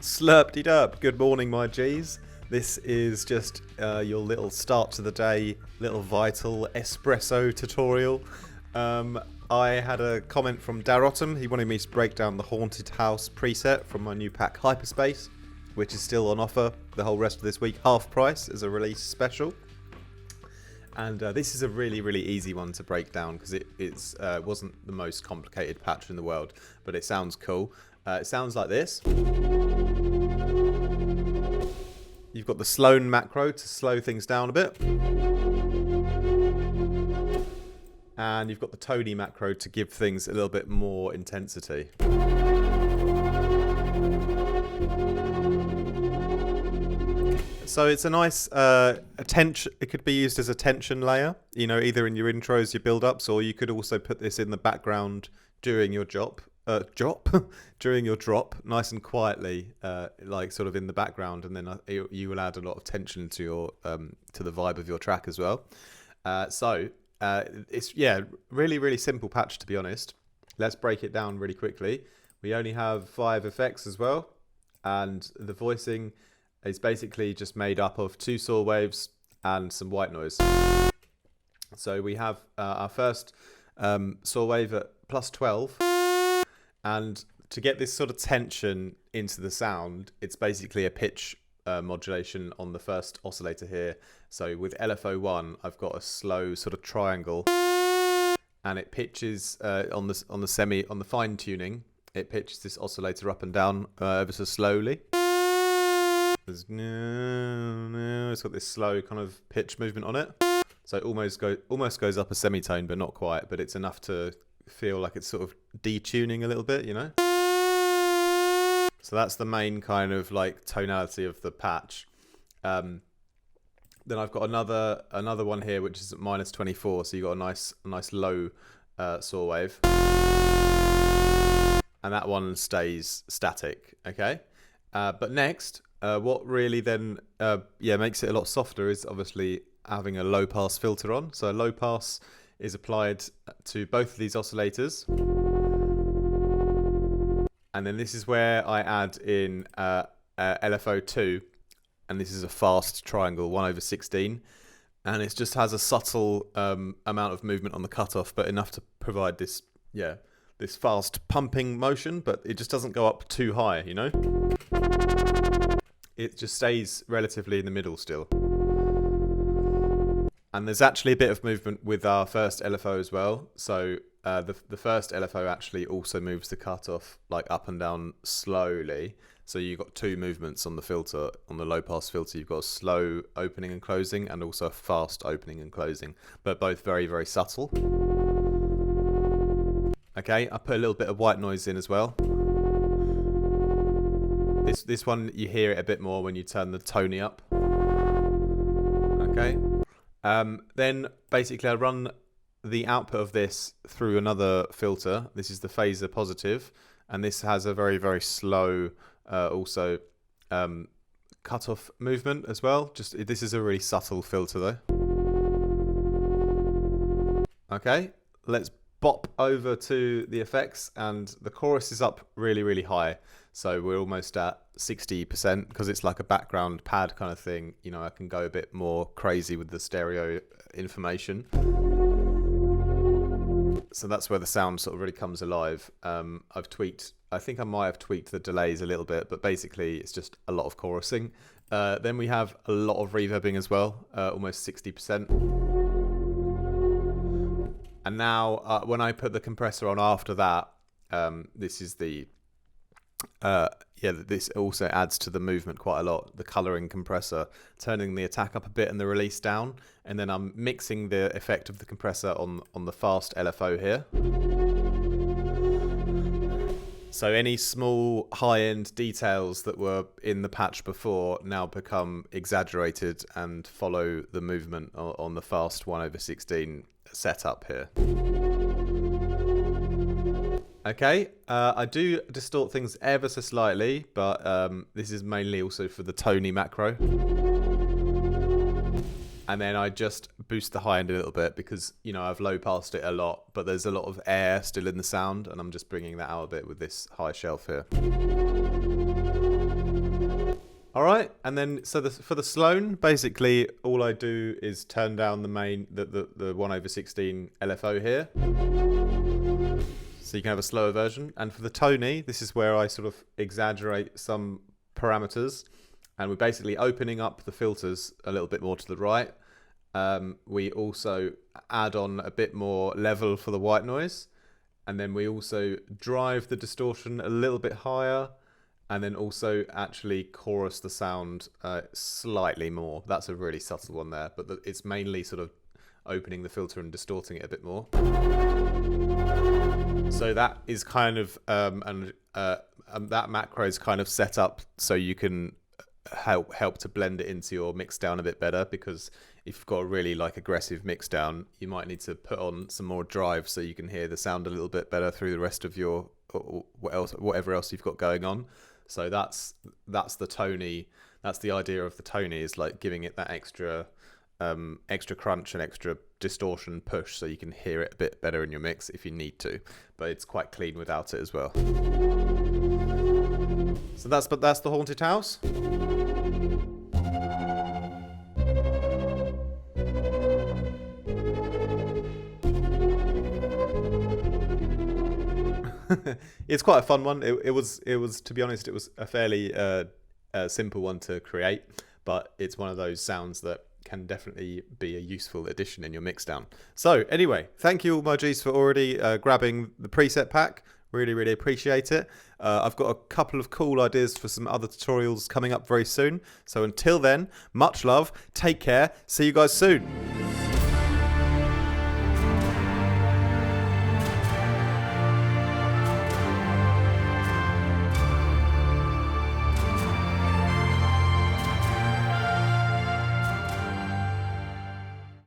Slurp-de-derp. Good morning, my G's. This is just your little start to the day, little vital espresso tutorial. I had a comment from Darotum. He wanted me to break down the Haunted House preset from my new pack Hyperspace, which is still on offer the whole rest of this week, half price as a release special. And this is a really, really easy one to break down because it wasn't the most complicated patch in the world, but it sounds cool. It sounds like this. You've got the Sloan macro to slow things down a bit. And you've got the Tony macro to give things a little bit more intensity. So it's a nice attention. It could be used as a tension layer, you know, either in your intros, your build-ups, or you could also put this in the background during your during your drop, nice and quietly, like sort of in the background, and then you will add a lot of tension to your to the vibe of your track as well. It's really, really simple patch, to be honest. Let's break it down really quickly. We only have 5 effects as well, and the voicing is basically just made up of 2 saw waves and some white noise. So we have our first saw wave at plus 12, and to get this sort of tension into the sound, it's basically a pitch modulation on the first oscillator here. So with LFO1, I've got a slow sort of triangle, and it pitches on the fine tuning. It pitches this oscillator up and down ever so slowly. It's got this slow kind of pitch movement on it, so it almost goes up a semitone, but not quite. But it's enough to feel like it's sort of detuning a little bit, you know. So that's the main kind of like tonality of the patch. Then I've got another one here which is at minus 24, so you got a nice low saw wave, and that one stays static. Okay, but next, what really then makes it a lot softer is obviously having a low pass filter on. So a low pass is applied to both of these oscillators, and then this is where I add in LFO2, and this is a fast triangle 1/16, and it just has a subtle amount of movement on the cutoff, but enough to provide this fast pumping motion, but it just doesn't go up too high, you know. It just stays relatively in the middle still. And there's actually a bit of movement with our first LFO as well. So the first LFO actually also moves the cutoff like up and down slowly. So you've got 2 movements on the filter, on the low pass filter. You've got a slow opening and closing, and also a fast opening and closing, but both very, very subtle. Okay, I put a little bit of white noise in as well. This one, you hear it a bit more when you turn the Tony up. Okay. Then basically I run the output of this through another filter. This is the phaser positive, and this has a very, very slow also cutoff movement as well. This is a really subtle filter though. Okay, let's bop over to the effects, and the chorus is up really, really high. So we're almost at 60% because it's like a background pad kind of thing. You know, I can go a bit more crazy with the stereo information. So that's where the sound sort of really comes alive. I think I might have tweaked the delays a little bit, but basically it's just a lot of chorusing. Then we have a lot of reverbing as well, almost 60%. And now when I put the compressor on after that, this is the this also adds to the movement quite a lot. The colouring compressor, turning the attack up a bit and the release down, and then I'm mixing the effect of the compressor on the fast LFO here. So any small high-end details that were in the patch before now become exaggerated and follow the movement on the fast 1/16 setup here. Okay, I do distort things ever so slightly, but this is mainly also for the Tony macro. And then I just boost the high end a little bit because, you know, I've low passed it a lot, but there's a lot of air still in the sound, and I'm just bringing that out a bit with this high shelf here. All right, and then so for the Sloan, basically all I do is turn down the main the 1/16 LFO here, so you can have a slower version. And for the Tony, this is where I sort of exaggerate some parameters, and we're basically opening up the filters a little bit more to the right. We also add on a bit more level for the white noise, and then we also drive the distortion a little bit higher, and then also actually chorus the sound slightly more. That's a really subtle one there, but it's mainly sort of opening the filter and distorting it a bit more. So that is kind of that macro is kind of set up so you can help to blend it into your mix down a bit better, because if you've got a really like aggressive mix down, you might need to put on some more drive so you can hear the sound a little bit better through the rest of your whatever else you've got going on. So that's the Tony. That's the idea of the Tony, is like giving it that extra crunch and extra distortion push so you can hear it a bit better in your mix if you need to, but it's quite clean without it as well. So that's the Haunted House. It's quite a fun one. It was to be honest, it was a fairly simple one to create, but it's one of those sounds that can definitely be a useful addition in your mix down. So anyway, thank you all my G's for already grabbing the preset pack. Really appreciate it. I've got a couple of cool ideas for some other tutorials coming up very soon. So until then, much love, take care, see you guys soon.